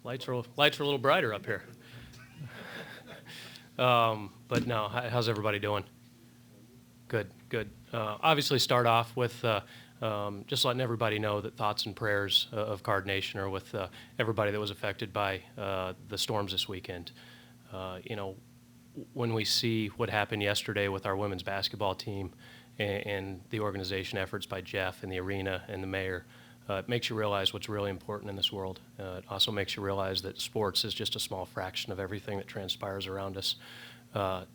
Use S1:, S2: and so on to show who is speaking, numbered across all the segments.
S1: lights are a little brighter up here. But no, how's everybody doing? Good, good. Obviously start off with just letting everybody know that thoughts and prayers of Card Nation are with everybody that was affected by the storms this weekend. You know, when we see what happened yesterday with our women's basketball team and the organization efforts by Jeff and the arena and the mayor, it makes you realize what's really important in this world. It also makes you realize that sports is just a small fraction of everything that transpires around us.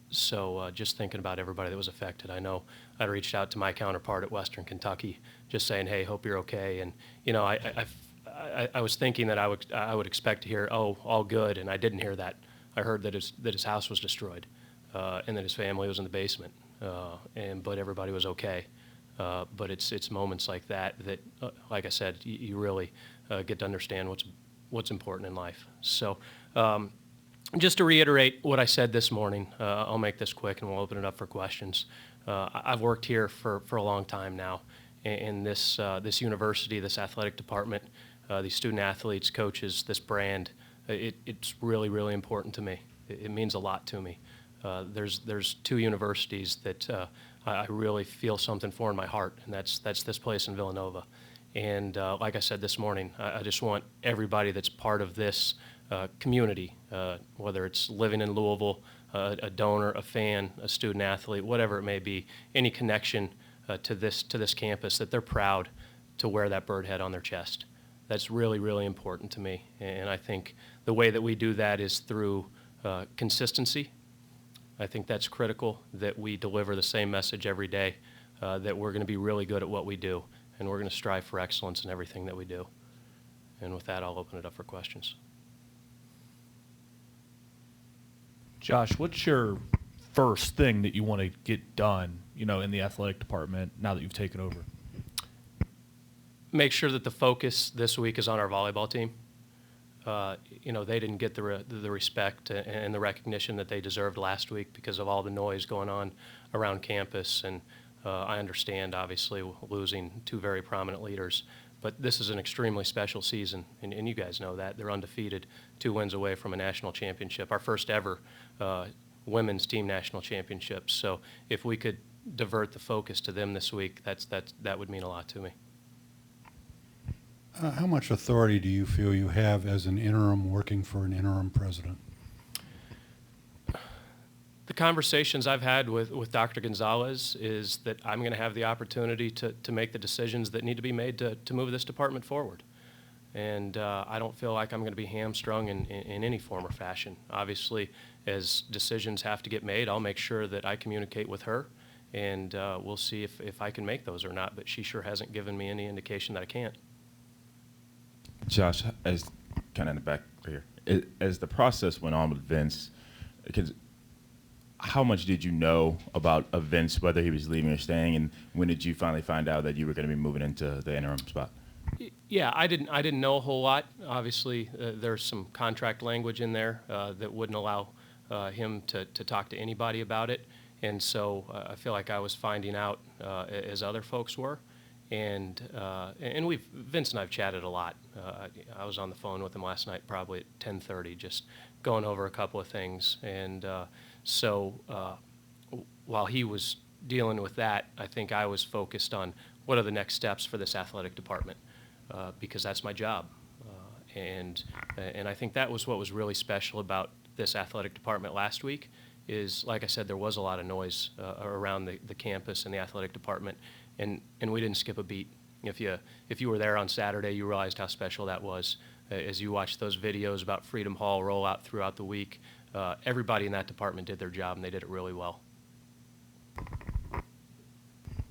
S1: So just thinking about everybody that was affected. I know I reached out to my counterpart at Western Kentucky, just saying, "Hey, hope you're okay." And you know, I was thinking that I would expect to hear, "Oh, all good," and I didn't hear that. I heard that his house was destroyed, and that his family was in the basement, but everybody was okay. But it's moments like that that, like I said, you really get to understand what's important in life. So. Just to reiterate what I said this morning, I'll make this quick and we'll open it up for questions. I've worked here for a long time now in this university, this athletic department, these student athletes, coaches, this brand. It's really, really important to me. It means a lot to me. There's two universities that I really feel something for in my heart, and that's this place in Villanova. And like I said this morning, I just want everybody that's part of this community, whether it's living in Louisville, a donor, a fan, a student athlete, whatever it may be, any connection to this campus, that they're proud to wear that bird head on their chest. That's really, really important to me. And I think the way that we do that is through consistency. I think that's critical, that we deliver the same message every day, that we're going to be really good at what we do, and we're going to strive for excellence in everything that we do. And with that, I'll open it up for questions.
S2: Josh, what's your first thing that you want to get done, you know, in the athletic department now that you've taken over?
S1: Make sure that the focus this week is on our volleyball team. You know, they didn't get the respect and the recognition that they deserved last week because of all the noise going on around campus. And I understand, obviously, losing two very prominent leaders. But this is an extremely special season, and you guys know that. They're undefeated, 2 wins away from a national championship, our first ever women's team national championship. So if we could divert the focus to them this week, that would mean a lot to me.
S3: How much authority do you feel you have as an interim working for an interim president?
S1: The conversations I've had with Dr. Gonzalez is that I'm going to have the opportunity to make the decisions that need to be made to move this department forward. And I don't feel like I'm going to be hamstrung in any form or fashion. Obviously, as decisions have to get made, I'll make sure that I communicate with her, and we'll see if I can make those or not. But she sure hasn't given me any indication that I can't.
S4: Josh, as kind of in the back here, as the process went on with Vince, because how much did you know about Vince, whether he was leaving or staying, and when did you finally find out that you were going to be moving into the interim spot?
S1: Yeah, I didn't know a whole lot. Obviously, there's some contract language in there that wouldn't allow him to talk to anybody about it, and so I feel like I was finding out as other folks were. And Vince and I've chatted a lot. I was on the phone with him last night, probably at 10:30, just going over a couple of things. And so while he was dealing with that, I think I was focused on what are the next steps for this athletic department, because that's my job. And I think that was what was really special about this athletic department last week. Is, like I said, there was a lot of noise around the campus and the athletic department. And we didn't skip a beat. If you were there on Saturday, you realized how special that was. As you watched those videos about Freedom Hall roll out throughout the week, everybody in that department did their job, and they did it really well.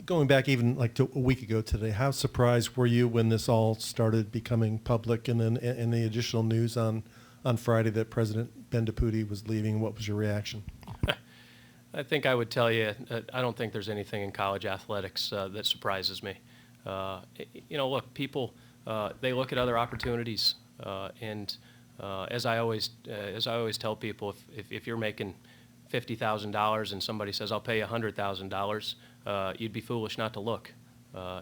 S5: Going back even like to a week ago today, how surprised were you when this all started becoming public, and then and the additional news on Friday that President Ben DiPuti was leaving? What was your reaction?
S1: I think I would tell you, I don't think there's anything in college athletics that surprises me. You know, look, people, they look at other opportunities, and as I always tell people, if you're making $50,000 and somebody says, I'll pay you $100,000, you'd be foolish not to look.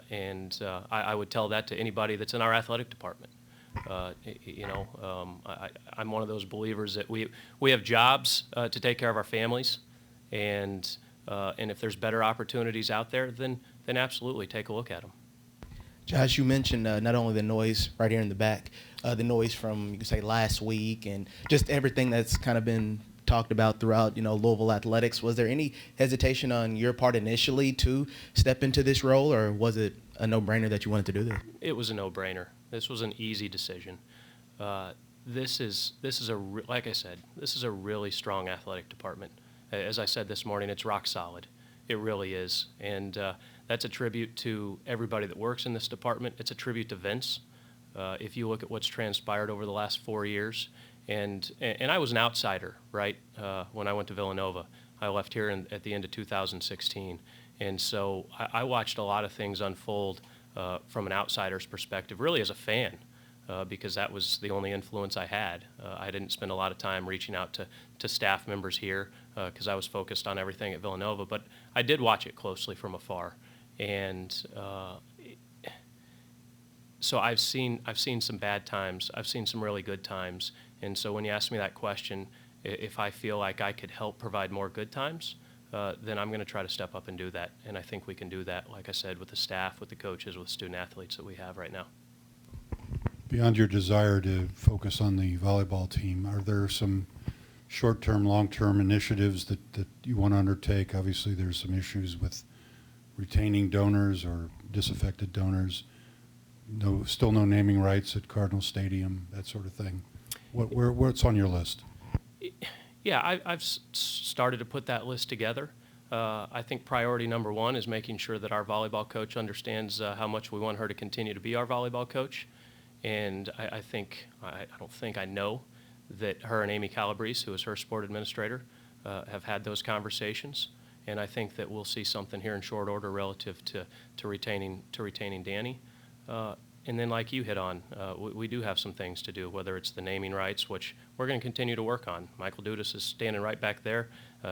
S1: And I would tell that to anybody that's in our athletic department. I'm one of those believers that we have jobs to take care of our families, and if there's better opportunities out there, then absolutely take a look at them.
S6: Josh, you mentioned not only the noise right here in the back, the noise from, you could say, last week and just everything that's kind of been talked about throughout, Louisville athletics. Was there any hesitation on your part initially to step into this role, or was it a no-brainer that you wanted to do this?
S1: It was a no-brainer. This was an easy decision. This is like I said, this is a really strong athletic department. As I said this morning, it's rock solid. It really is, and that's a tribute to everybody that works in this department. It's a tribute to Vince. If you look at what's transpired over the last 4 years, and I was an outsider, right, when I went to Villanova. I left here at the end of 2016, and so I watched a lot of things unfold from an outsider's perspective, really as a fan, because that was the only influence I had. I didn't spend a lot of time reaching out to staff members here because I was focused on everything at Villanova, but I did watch it closely from afar. And so I've seen some bad times. I've seen some really good times. And so when you ask me that question, if I feel like I could help provide more good times, then I'm going to try to step up and do that. And I think we can do that, like I said, with the staff, with the coaches, with student athletes that we have right now.
S3: Beyond your desire to focus on the volleyball team, are there some short-term, long-term initiatives that you want to undertake? Obviously, there's some issues with retaining donors or disaffected donors. Still no naming rights at Cardinal Stadium, that sort of thing. What's on your list?
S1: Yeah, I've started to put that list together. I think priority number one is making sure that our volleyball coach understands how much we want her to continue to be our volleyball coach. And I know that her and Amy Calabrese, who is her sport administrator, have had those conversations. And I think that we'll see something here in short order relative to retaining Danny. And then, like you hit on, we do have some things to do, whether it's the naming rights, which we're going to continue to work on. Michael Dudas is standing right back there.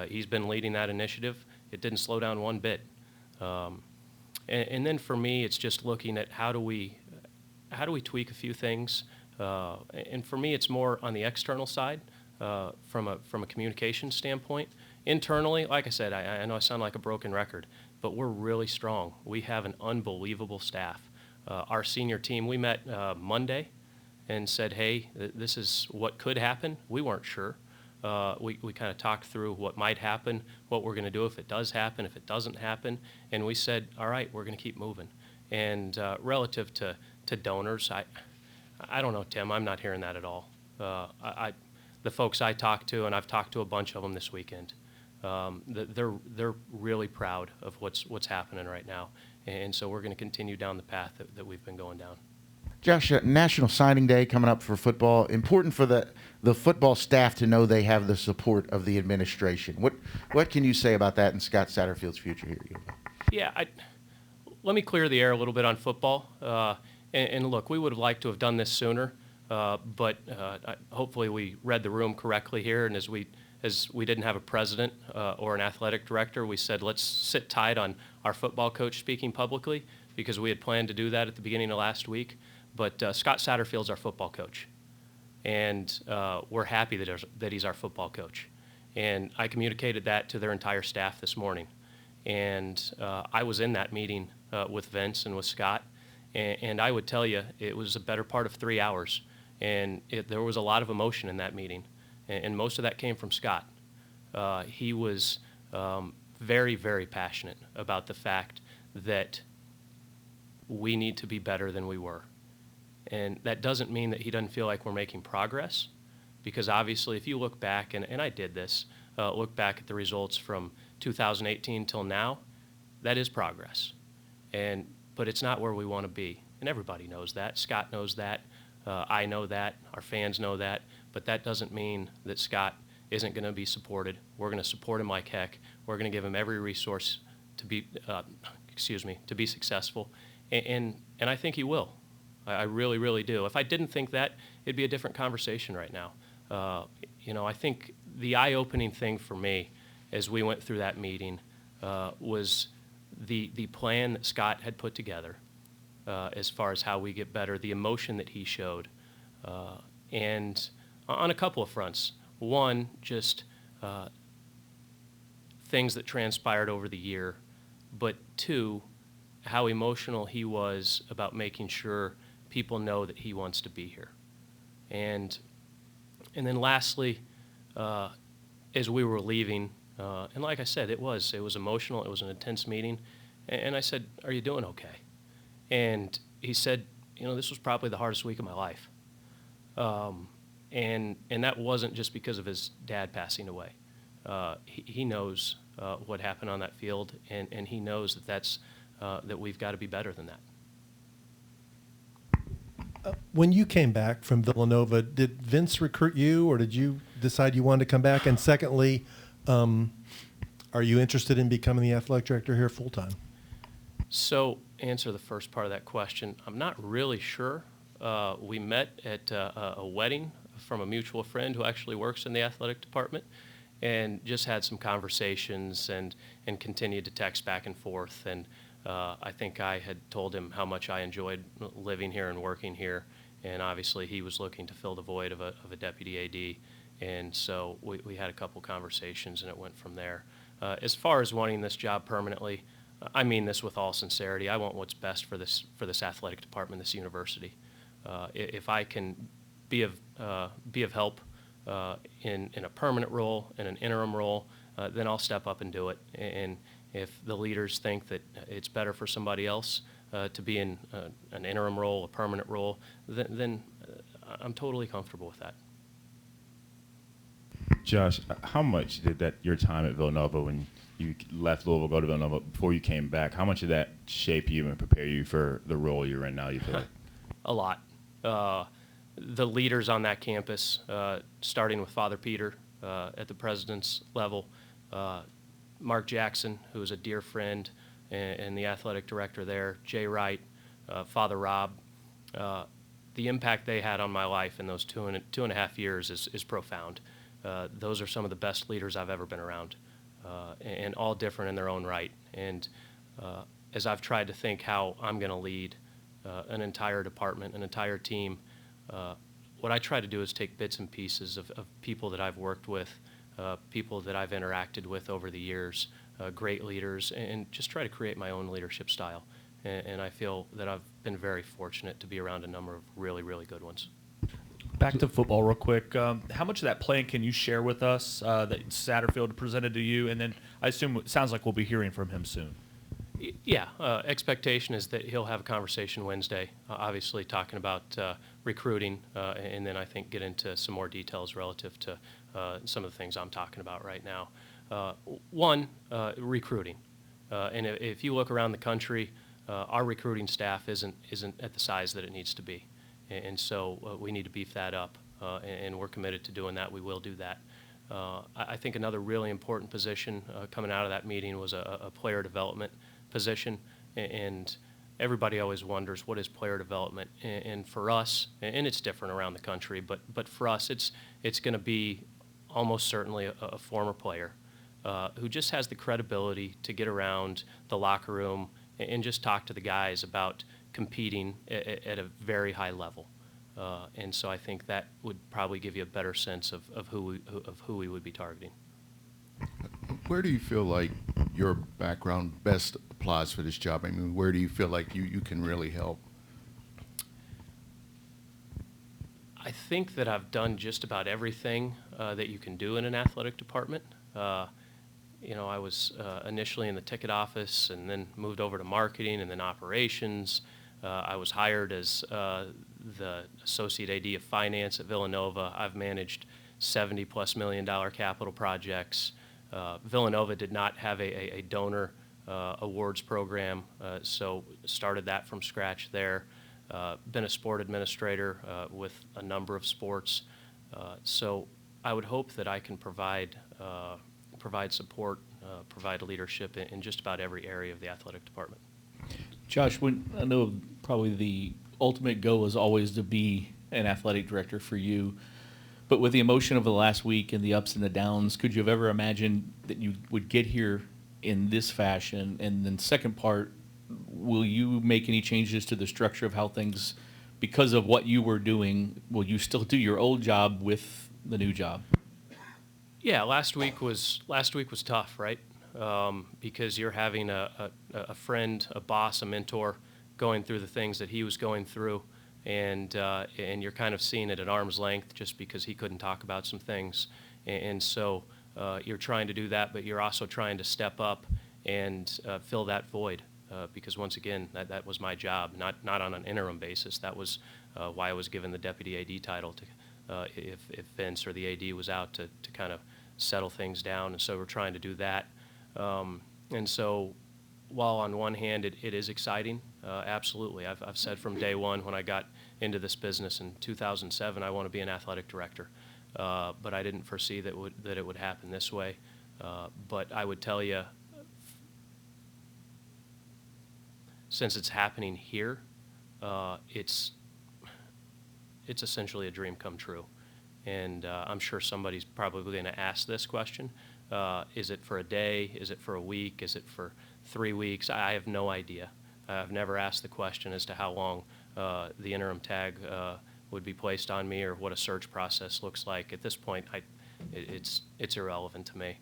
S1: He's been leading that initiative. It didn't slow down one bit. And then for me, it's just looking at how do we tweak a few things. And for me, it's more on the external side from a communication standpoint. Internally, like I said, I know I sound like a broken record, but we're really strong. We have an unbelievable staff. Our senior team, we met Monday and said, hey, this is what could happen. We weren't sure. We kind of talked through what might happen, what we're going to do if it does happen, if it doesn't happen. And we said, all right, we're going to keep moving. And relative to donors, I don't know, Tim. I'm not hearing that at all. The folks I talked to, and I've talked to a bunch of them this weekend, they're really proud of what's happening right now. And so we're going to continue down the path that we've been going down.
S7: Josh, National Signing Day coming up for football. Important for the football staff to know they have the support of the administration. What can you say about that and Scott Satterfield's future here?
S1: Yeah, let me clear the air a little bit on football. And look, we would have liked to have done this sooner, but hopefully we read the room correctly here. And as we didn't have a president or an athletic director, we said let's sit tight on our football coach speaking publicly because we had planned to do that at the beginning of last week. But Scott Satterfield's our football coach, and we're happy that he's our football coach. And I communicated that to their entire staff this morning. And I was in that meeting with Vince and with Scott, and I would tell you it was a better part of 3 hours, and there was a lot of emotion in that meeting, and most of that came from Scott. He was very, very passionate about the fact that we need to be better than we were. And that doesn't mean that he doesn't feel like we're making progress, because obviously if you look back, and I did this, look back at the results from 2018 till now, that is progress. But it's not where we want to be. And everybody knows that. Scott knows that. I know that. Our fans know that. But that doesn't mean that Scott isn't going to be supported. We're going to support him like heck. We're going to give him every resource to be successful. And I think he will. I really, really do. If I didn't think that, it'd be a different conversation right now. I think the eye-opening thing for me as we went through that meeting was the plan that Scott had put together as far as how we get better, the emotion that he showed, and on a couple of fronts. One, just things that transpired over the year, but two, how emotional he was about making sure people know that he wants to be here. And then lastly, as we were leaving, and like I said, it was emotional. It was an intense meeting. And I said, "Are you doing okay?" And he said, "This was probably the hardest week of my life." And that wasn't just because of his dad passing away. He knows what happened on that field, and he knows that we've got to be better than that.
S5: When you came back from Villanova, did Vince recruit you, or did you decide you wanted to come back? And secondly, are you interested in becoming the athletic director here full time?
S1: So, answer the first part of that question. I'm not really sure. We met at a wedding from a mutual friend who actually works in the athletic department, and just had some conversations and continued to text back and forth. And I think I had told him how much I enjoyed living here and working here, and obviously he was looking to fill the void of a deputy AD, and so we had a couple conversations, and it went from there. As far as wanting this job permanently, I mean this with all sincerity. I want what's best for this athletic department, this university. If I can be of help in a permanent role, in an interim role, then I'll step up and do it. And if the leaders think that it's better for somebody else to be in an interim role, a permanent role, then I'm totally comfortable with that.
S4: Josh, how much did your time at Villanova, when you left Louisville, go to Villanova, before you came back, how much did that shape you and prepare you for the role you're in now, you feel like?
S1: A lot. The leaders on that campus, starting with Father Peter at the president's level, Mark Jackson, who is a dear friend and the athletic director there, Jay Wright, Father Rob, the impact they had on my life in those two and a half years is profound. Those are some of the best leaders I've ever been around, and all different in their own right. And as I've tried to think how I'm going to lead an entire department, an entire team, what I try to do is take bits and pieces of people that I've worked with, people that I've interacted with over the years, great leaders, and just try to create my own leadership style. And I feel that I've been very fortunate to be around a number of really, really good ones.
S2: Back to football real quick. How much of that plan can you share with us that Satterfield presented to you? And then I assume it sounds like we'll be hearing from him soon.
S1: Yeah, expectation is that he'll have a conversation Wednesday, obviously talking about recruiting, and then I think get into some more details relative to some of the things I'm talking about right now. One, recruiting. And if you look around the country, our recruiting staff isn't at the size that it needs to be. And so we need to beef that up, and we're committed to doing that. We will do that. I think another really important position coming out of that meeting was a player development position, and everybody always wonders what is player development. And for us, and it's different around the country, but for us, it's going to be almost certainly a former player who just has the credibility to get around the locker room and just talk to the guys about competing at a very high level. And so I think that would probably give you a better sense of who we would be targeting.
S8: Where do you feel like your background best applies for this job? I mean, where do you feel like you can really help?
S1: I think that I've done just about everything that you can do in an athletic department. I was initially in the ticket office and then moved over to marketing and then operations. I was hired as the Associate AD of Finance at Villanova. I've managed $70+ million capital projects. Villanova did not have a donor awards program, so started that from scratch there. Been a sport administrator with a number of sports. So I would hope that I can provide support, provide leadership in just about every area of the athletic department.
S9: Josh, I know probably the ultimate goal is always to be an athletic director for you, but with the emotion of the last week and the ups and the downs, could you have ever imagined that you would get here in this fashion? And then second part, will you make any changes to the structure of how things because of what you were doing, will you still do your old job with the new job?
S1: Yeah, last week was tough, right? Because you're having a friend, a boss, a mentor going through the things that he was going through, and you're kind of seeing it at arm's length just because he couldn't talk about some things, and so you're trying to do that, but you're also trying to step up and fill that void. Because once again, that was my job, not on an interim basis. That was why I was given the deputy AD title to, if Vince or the AD was out, to kind of settle things down. And so we're trying to do that. And so while on one hand it is exciting, absolutely. I've said from day one when I got into this business in 2007, I want to be an athletic director. But I didn't foresee that it would happen this way. But I would tell you, since it's happening here, it's essentially a dream come true. And I'm sure somebody's probably going to ask this question. Is it for a day? Is it for a week? Is it for 3 weeks? I have no idea. I've never asked the question as to how long the interim tag would be placed on me or what a search process looks like. At this point, it's irrelevant to me.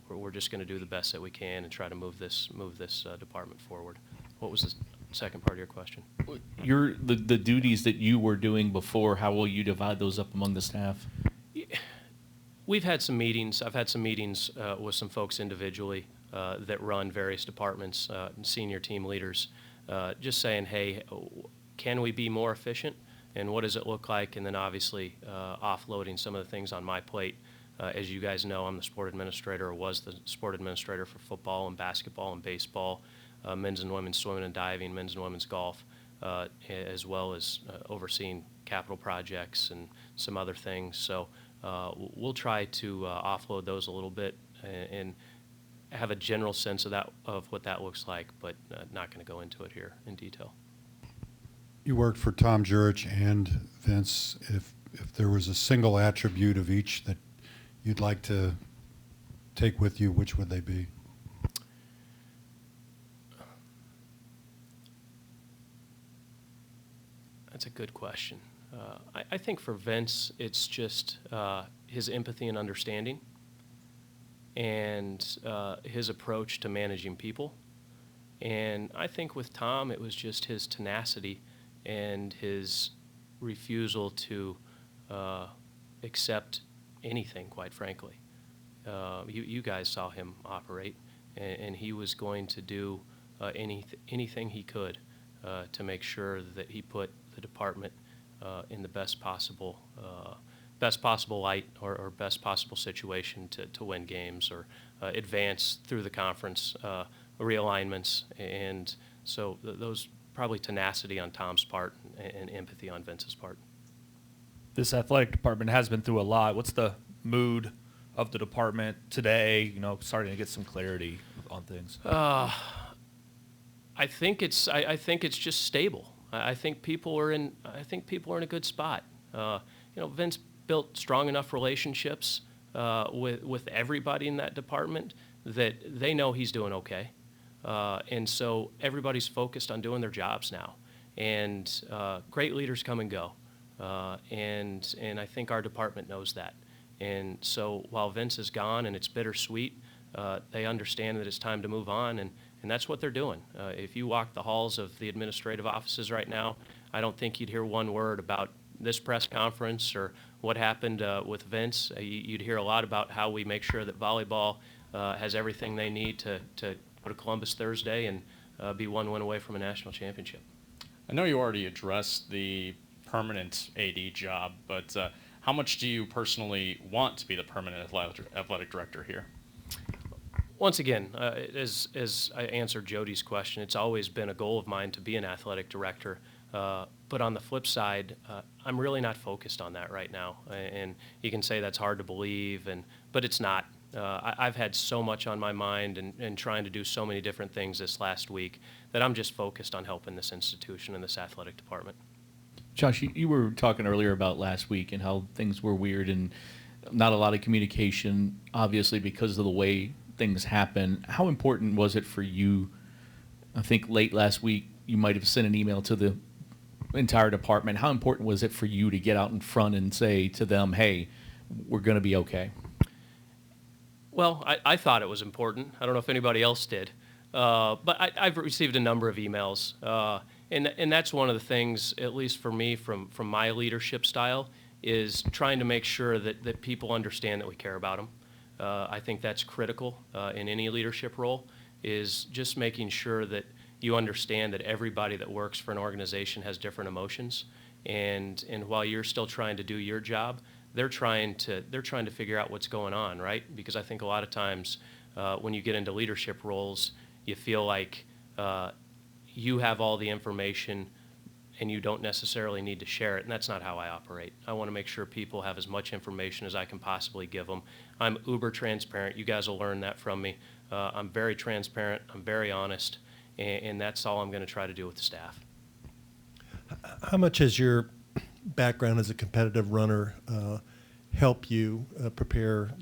S1: We're just going to do the best that we can and try to move this department forward. What was the second part of your question?
S9: The duties that you were doing before, how will you divide those up among the staff?
S1: We've had some meetings. I've had some meetings with some folks individually that run various departments, senior team leaders, just saying, hey, can we be more efficient? And what does it look like? And then obviously offloading some of the things on my plate. As you guys know, I'm the sport administrator, or was the sport administrator for football and basketball and baseball, men's and women's swimming and diving, men's and women's golf, as well as overseeing capital projects and some other things. So we'll try to offload those a little bit and have a general sense of what that looks like, but not going to go into it here in detail.
S3: You worked for Tom Jurich and Vince. If there was a single attribute of each that you'd like to take with you, which would they be?
S1: That's a good question. I think for Vince, it's just his empathy and understanding and his approach to managing people. And I think with Tom, it was just his tenacity and his refusal to accept anything, quite frankly. You guys saw him operate, and he was going to do anything he could to make sure that he put the department in the best possible light or best possible situation to win games or advance through the conference realignments. And so those probably tenacity on Tom's part and empathy on Vince's part.
S2: This athletic department has been through a lot. What's the mood of the department today? You know, starting to get some clarity on things.
S1: I think it's just stable. I think people are in a good spot. Vince built strong enough relationships with everybody in that department that they know he's doing okay. And so everybody's focused on doing their jobs now. And great leaders come and go. And I think our department knows that. And so while Vince is gone and it's bittersweet, they understand that it's time to move on, and that's what they're doing. If you walk the halls of the administrative offices right now, I don't think you'd hear one word about this press conference or what happened with Vince. You'd hear a lot about how we make sure that volleyball has everything they need to go to Columbus Thursday and be one win away from a national championship.
S10: I know you already addressed the permanent AD job, but how much do you personally want to be the permanent athletic director here?
S1: Once again, as I answered Jody's question, it's always been a goal of mine to be an athletic director. But on the flip side, I'm really not focused on that right now. And you can say that's hard to believe, but it's not. I've had so much on my mind and trying to do so many different things this last week that I'm just focused on helping this institution and this athletic department.
S9: Josh, you were talking earlier about last week and how things were weird and not a lot of communication, obviously because of the way things happen. How important was it for you? I think late last week you might have sent an email to the entire department, how important was it for you to get out in front and say to them, hey, we're going to be okay?
S1: Well, I thought it was important. I don't know if anybody else did. But I've received a number of emails. And that's one of the things, at least for me, from my leadership style, is trying to make sure that people understand that we care about them. I think that's critical in any leadership role, is just making sure that you understand that everybody that works for an organization has different emotions. And while you're still trying to do your job, they're trying to figure out what's going on, right? Because I think a lot of times when you get into leadership roles, you feel like you have all the information and you don't necessarily need to share it, and that's not how I operate. I want to make sure people have as much information as I can possibly give them. I'm uber transparent. You guys will learn that from me. I'm very transparent. I'm very honest, and that's all I'm going to try to do with the staff.
S5: How much has your background as a competitive runner help you prepare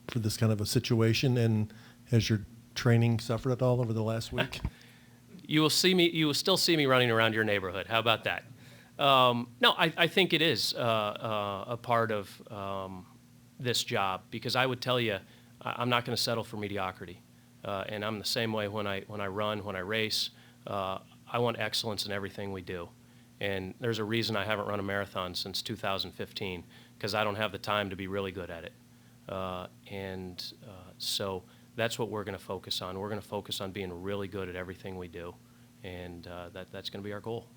S5: for this kind of a situation, and has your training suffered at all over the last week?
S1: You will still see me running around your neighborhood. How about that? No, I think it is a part of this job, because I would tell you, I'm not going to settle for mediocrity, and I'm the same way when I run, when I race. I want excellence in everything we do, and there's a reason I haven't run a marathon since 2015, because I don't have the time to be really good at it, so that's what we're going to focus on. We're going to focus on being really good at everything we do, and that's going to be our goal.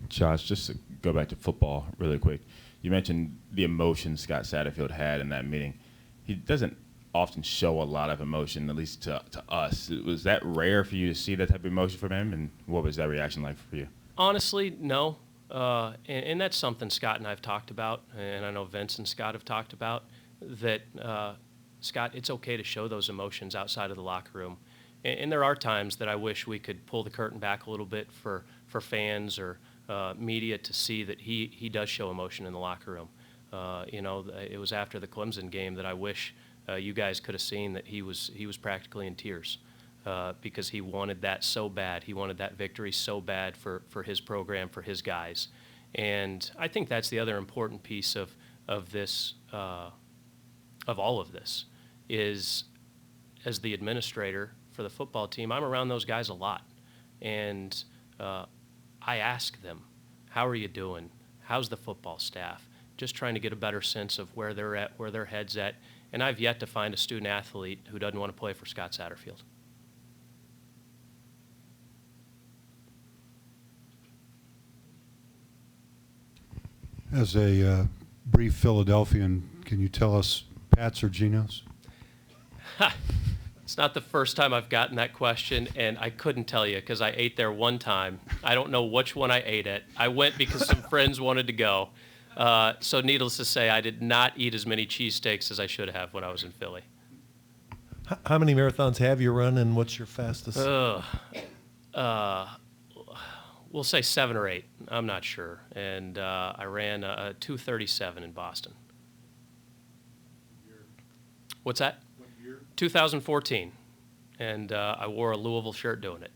S4: Josh, just to go back to football really quick, you mentioned the emotion Scott Satterfield had in that meeting. He doesn't often show a lot of emotion, at least to us. Was that rare for you to see that type of emotion from him, and what was that reaction like for you?
S1: Honestly, no, and that's something Scott and I have talked about, and I know Vince and Scott have talked about, that Scott, it's okay to show those emotions outside of the locker room. And there are times that I wish we could pull the curtain back a little bit for fans or media to see that he does show emotion in the locker room. It was after the Clemson game that I wish you guys could have seen that he was practically in tears because he wanted that so bad. He wanted that victory so bad for his program, for his guys. And I think that's the other important piece of this, of all of this, is as the administrator for the football team, I'm around those guys a lot. And I ask them, how are you doing? How's the football staff? Just trying to get a better sense of where they're at, where their head's at. And I've yet to find a student athlete who doesn't want to play for Scott Satterfield.
S3: As a brief Philadelphian, can you tell us Pats or Genos?
S1: It's not the first time I've gotten that question, and I couldn't tell you because I ate there one time. I don't know which one I ate at. I went because some friends wanted to go. So needless to say, I did not eat as many cheesesteaks as I should have when I was in Philly.
S5: How many marathons have you run, and what's your fastest?
S1: We'll say 7 or 8. I'm not sure. And I ran a 2:37 in Boston. What's that? 2014, and I wore a Louisville shirt doing it.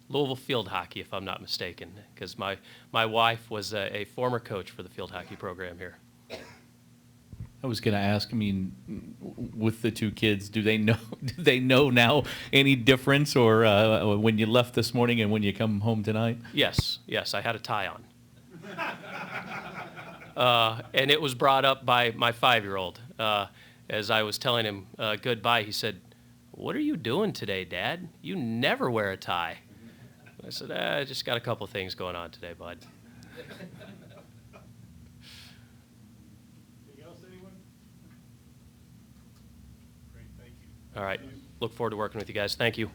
S1: Louisville field hockey, if I'm not mistaken, because my wife was a former coach for the field hockey program here.
S9: I was going to ask, I mean, with the two kids, do they know now any difference, or when you left this morning and when you come home tonight?
S1: Yes, I had a tie on. And it was brought up by my 5-year-old. As I was telling him goodbye, he said, "What are you doing today, Dad? You never wear a tie." I said, "I just got a couple things going on today, bud."
S2: Anything else, anyone? Great, thank you.
S1: All right. Look forward to working with you guys. Thank you.